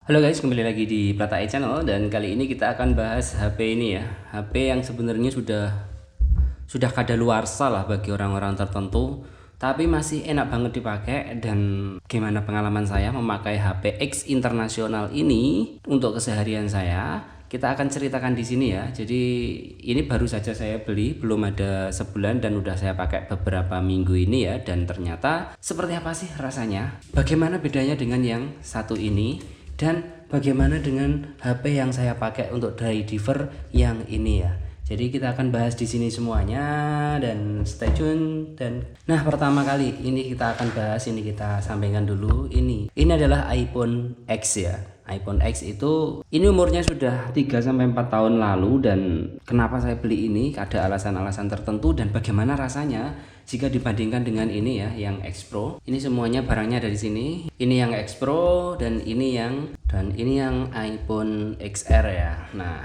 Halo guys, kembali lagi di Plata E Channel dan kali ini kita akan bahas HP ini ya. HP yang sebenarnya sudah kadaluarsa lah bagi orang-orang tertentu, tapi masih enak banget dipakai. Dan gimana pengalaman saya memakai HP X internasional ini untuk keseharian saya, kita akan ceritakan di sini ya. Jadi ini baru saja saya beli, belum ada sebulan dan udah saya pakai beberapa minggu ini ya. Dan ternyata seperti apa sih rasanya? Bagaimana bedanya dengan yang satu ini? Dan bagaimana dengan HP yang saya pakai untuk dry diver yang ini ya. Jadi kita akan bahas di sini semuanya dan stay tune. Nah, pertama kali ini kita akan bahas, ini kita sampaikan dulu, ini adalah iPhone X ya. iPhone X itu ini umurnya sudah 3 sampai 4 tahun lalu. Dan kenapa saya beli ini, ada alasan-alasan tertentu dan bagaimana rasanya jika dibandingkan dengan ini ya, yang X Pro. Ini semuanya barangnya dari sini. Ini yang X Pro dan ini yang iPhone XR ya. Nah,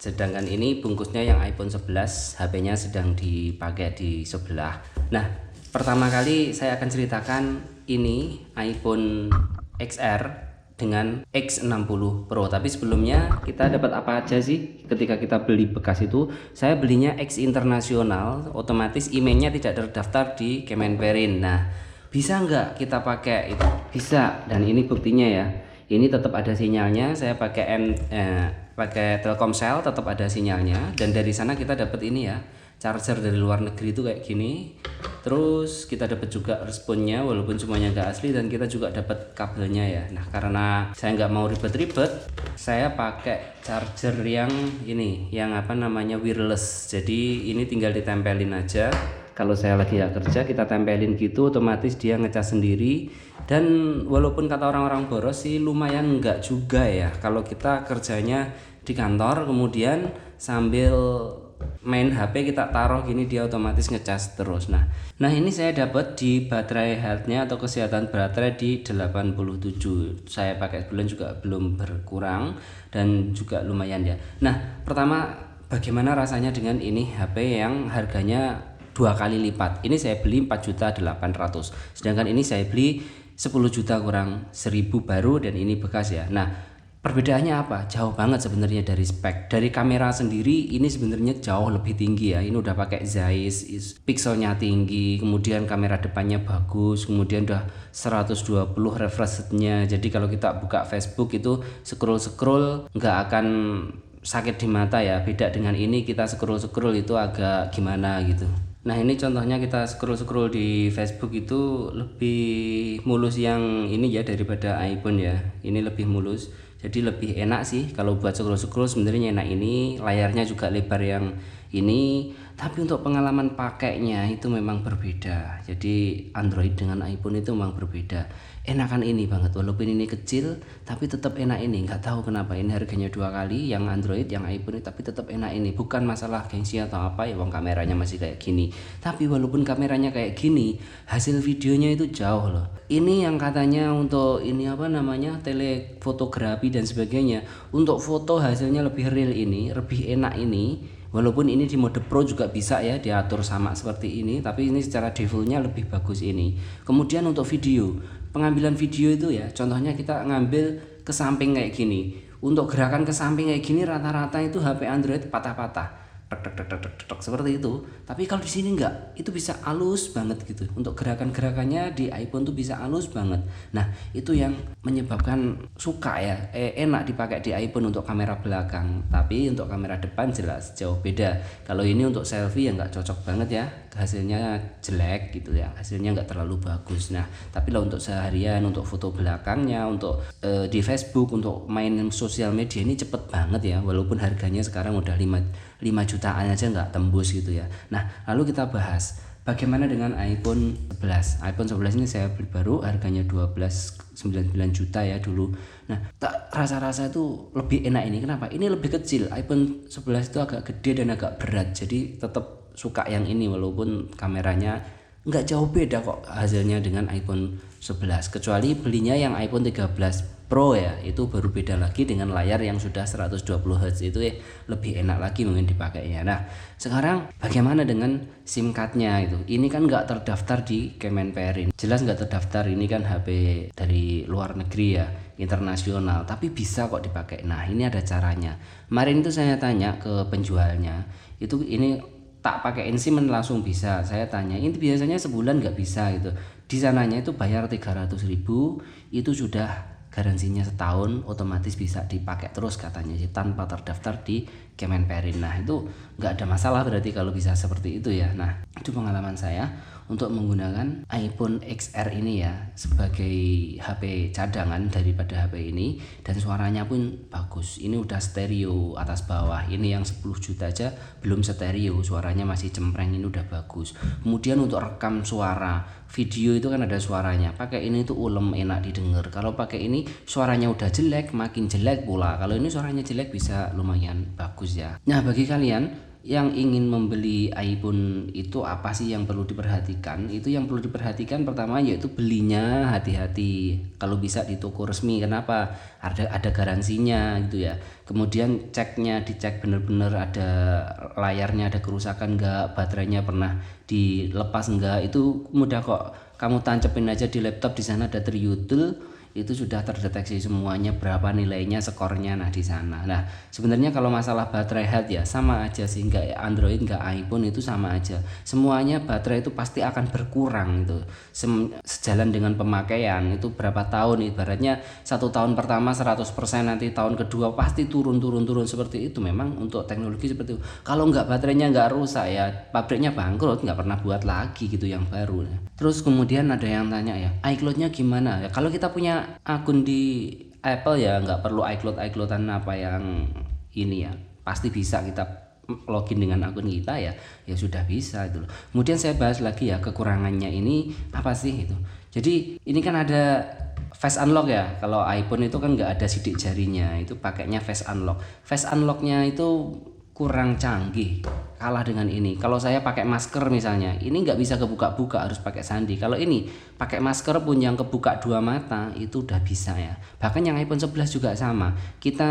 sedangkan ini bungkusnya yang iPhone 11, HP-nya sedang dipakai di sebelah. Nah, pertama kali saya akan ceritakan ini iPhone XR dengan X60 Pro. Tapi sebelumnya kita dapat apa aja sih ketika kita beli bekas itu? Saya belinya X internasional, otomatis emailnya tidak terdaftar di Kemenperin. Nah, bisa nggak kita pakai itu? Bisa, dan ini buktinya ya. Ini tetap ada sinyalnya. Saya pakai Telkomsel, tetap ada sinyalnya. Dan dari sana kita dapat ini ya, charger dari luar negeri itu kayak gini. Terus kita dapat juga responnya walaupun semuanya nggak asli, dan kita juga dapat kabelnya ya. Nah, karena saya nggak mau ribet-ribet, saya pakai charger yang ini, yang apa namanya, wireless. Jadi ini tinggal ditempelin aja. Kalau saya lagi nggak kerja, kita tempelin gitu, otomatis dia ngecas sendiri. Dan walaupun kata orang-orang boros sih, lumayan enggak juga ya kalau kita kerjanya di kantor kemudian sambil main HP kita taruh gini, dia otomatis ngecas terus. Nah ini saya dapat di baterai health-nya atau kesehatan baterai di 87. Saya pakai sebulan juga belum berkurang dan juga lumayan ya. Nah, pertama, bagaimana rasanya dengan ini HP yang harganya 2 kali lipat. Ini saya beli 4.800.000, sedangkan ini saya beli 10 juta kurang 1.000 baru, dan ini bekas ya. Nah, perbedaannya apa? Jauh banget sebenarnya dari spek. Dari kamera sendiri ini sebenarnya jauh lebih tinggi ya. Ini udah pakai Zeiss, pixelnya tinggi, kemudian kamera depannya bagus, kemudian udah 120 refresh rate-nya. Jadi kalau kita buka Facebook itu scroll nggak akan sakit di mata ya. Beda dengan ini, kita scroll itu agak gimana gitu. Nah, ini contohnya kita scroll di Facebook itu lebih mulus yang ini ya daripada iPhone ya. Ini lebih mulus, jadi lebih enak sih kalau buat scroll sebenarnya enak ini. Layarnya juga lebar yang ini, tapi untuk pengalaman pakainya itu memang berbeda. Jadi Android dengan iPhone itu memang berbeda. Enakan ini banget, walaupun ini kecil tapi tetap enak ini. Nggak tahu kenapa ini harganya 2 kali, yang Android yang iPhone, tapi tetap enak ini. Bukan masalah gengsi atau apa ya, wong kameranya masih kayak gini. Tapi walaupun kameranya kayak gini, hasil videonya itu jauh loh. Ini yang katanya untuk ini apa namanya, telefotografi dan sebagainya, untuk foto hasilnya lebih real ini, lebih enak ini. Walaupun ini di mode Pro juga bisa ya diatur sama seperti ini, tapi ini secara defaultnya lebih bagus ini. Kemudian untuk video, pengambilan video itu ya, contohnya kita ngambil ke samping kayak gini. Untuk gerakan ke samping kayak gini rata-rata itu HP Android patah-patah. Tek, seperti itu. Tapi kalau di sini enggak, itu bisa halus banget gitu. Untuk gerakan-gerakannya di iPhone tuh bisa halus banget. Nah, itu yang menyebabkan suka ya, enak dipakai di iPhone untuk kamera belakang. Tapi untuk kamera depan jelas jauh beda. Kalau ini untuk selfie ya nggak cocok banget ya, hasilnya jelek gitu ya, hasilnya nggak terlalu bagus. Nah, tapi lah untuk seharian, untuk foto belakangnya, untuk di Facebook, untuk main sosial media ini cepet banget ya. Walaupun harganya sekarang udah 5 jutaan aja nggak tembus gitu ya. Nah, lalu kita bahas bagaimana dengan iPhone 11. iPhone 11 ini saya beli baru, harganya 12,99 juta ya dulu. Nah, rasa-rasa itu lebih enak ini. Kenapa? Ini lebih kecil. iPhone 11 itu agak gede dan agak berat. Jadi tetap suka yang ini walaupun kameranya nggak jauh beda kok hasilnya dengan iPhone 11. Kecuali belinya yang iPhone 13 Pro ya, itu baru beda lagi dengan layar yang sudah 120 Hz itu ya, lebih enak lagi mungkin dipakainya. Nah, sekarang bagaimana dengan SIM cardnya itu? Ini kan nggak terdaftar di Kemenperin, jelas nggak terdaftar. Ini kan HP dari luar negeri ya. internasional, tapi bisa kok dipakai. Nah, ini ada caranya. Kemarin itu saya tanya ke penjualnya, itu ini tak pakai SIM langsung bisa. Saya tanya, ini biasanya sebulan nggak bisa gitu. Di sananya itu bayar 300.000, itu sudah garansinya setahun, otomatis bisa dipakai terus katanya sih, tanpa terdaftar di Kemenperin. Nah, itu nggak ada masalah berarti kalau bisa seperti itu ya. Nah, itu pengalaman saya untuk menggunakan iPhone XR ini ya, sebagai HP cadangan daripada HP ini, dan suaranya pun bagus. Ini udah stereo atas bawah. Ini yang 10 juta aja belum stereo, suaranya masih cempreng, ini udah bagus. Kemudian untuk rekam suara, video itu kan ada suaranya. Pakai ini tuh ulem, enak didengar. Kalau pakai ini suaranya udah jelek, makin jelek pula. Kalau ini suaranya jelek bisa lumayan bagus ya. Nah, bagi kalian yang ingin membeli iPhone itu apa sih yang perlu diperhatikan? Itu yang perlu diperhatikan pertama yaitu belinya hati-hati. Kalau bisa di toko resmi, kenapa? Ada garansinya gitu ya. Kemudian dicek bener-bener ada layarnya ada kerusakan enggak, baterainya pernah dilepas enggak. Itu mudah kok. Kamu tancepin aja di laptop, di sana ada triutil, itu sudah terdeteksi semuanya, berapa nilainya, skornya. Nah, di sana. Nah, sebenarnya kalau masalah baterai health ya sama aja sih, nggak Android nggak iPhone itu sama aja. Semuanya baterai itu pasti akan berkurang itu. Sejalan dengan pemakaian itu berapa tahun, ibaratnya 1 tahun pertama 100%, nanti tahun kedua pasti turun seperti itu. Memang untuk teknologi seperti itu. Kalau nggak baterainya nggak rusak ya, pabriknya bangkrut, nggak pernah buat lagi gitu yang baru. Terus kemudian ada yang tanya ya, iCloud-nya gimana? Ya, kalau kita punya akun di Apple ya nggak perlu iCloud-iCloudan apa yang ini ya, pasti bisa kita login dengan akun kita ya sudah bisa itu loh. Kemudian saya bahas lagi ya, kekurangannya ini apa sih itu. Jadi ini kan ada face unlock ya, kalau iPhone itu kan nggak ada sidik jarinya, itu pakainya face unlock. Face unlocknya itu kurang canggih, kalah dengan ini. Kalau saya pakai masker misalnya, ini nggak bisa kebuka-buka, harus pakai sandi. Kalau ini pakai masker pun yang kebuka 2 mata itu udah bisa ya. Bahkan yang iPhone 11 juga sama. Kita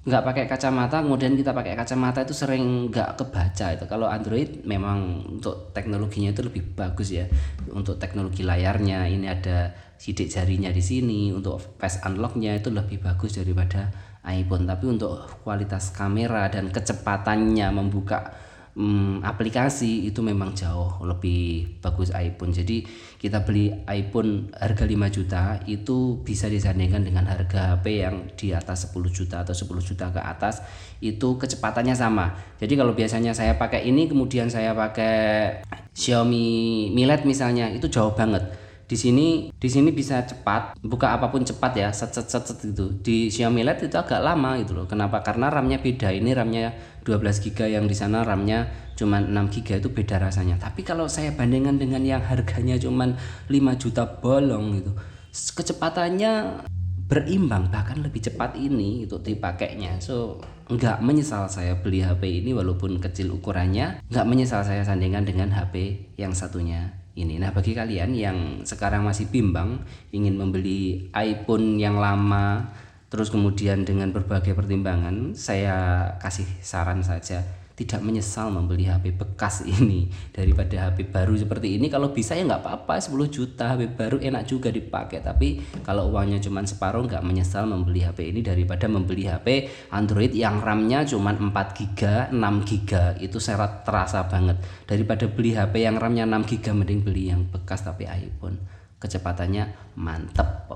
nggak pakai kacamata, kemudian kita pakai kacamata itu sering nggak kebaca itu. Kalau Android memang untuk teknologinya itu lebih bagus ya. Untuk teknologi layarnya ini ada sidik jarinya di sini, untuk face unlocknya itu lebih bagus daripada iPhone. Tapi untuk kualitas kamera dan kecepatannya membuka aplikasi itu memang jauh lebih bagus iPhone. Jadi kita beli iPhone harga 5 juta itu bisa disandingkan dengan harga HP yang di atas 10 juta atau 10 juta ke atas, itu kecepatannya sama. Jadi kalau biasanya saya pakai ini kemudian saya pakai Xiaomi Mi LED misalnya, itu jauh banget. Di sini bisa cepat, buka apapun cepat ya, set gitu. Di Xiaomi LED itu agak lama gitu loh. Kenapa? Karena RAM-nya beda. Ini RAM-nya 12 GB, yang di sana RAM-nya cuma 6 GB, itu beda rasanya. Tapi kalau saya bandingkan dengan yang harganya cuma 5 juta bolong gitu, kecepatannya berimbang, bahkan lebih cepat ini untuk dipakainya. So, nggak menyesal saya beli HP ini walaupun kecil ukurannya. Nggak menyesal saya sandingkan dengan HP yang satunya ini. Nah, bagi kalian yang sekarang masih bimbang ingin membeli iPhone yang lama, terus kemudian dengan berbagai pertimbangan, saya kasih saran saja, tidak menyesal membeli HP bekas ini daripada HP baru seperti ini. Kalau bisa ya nggak apa-apa, 10 juta HP baru enak juga dipakai. Tapi kalau uangnya cuma separuh, nggak menyesal membeli HP ini daripada membeli HP Android yang RAM-nya cuma 4 GB, 6 GB. Itu saya terasa banget. Daripada beli HP yang RAM-nya 6 GB, mending beli yang bekas tapi iPhone. Kecepatannya mantep.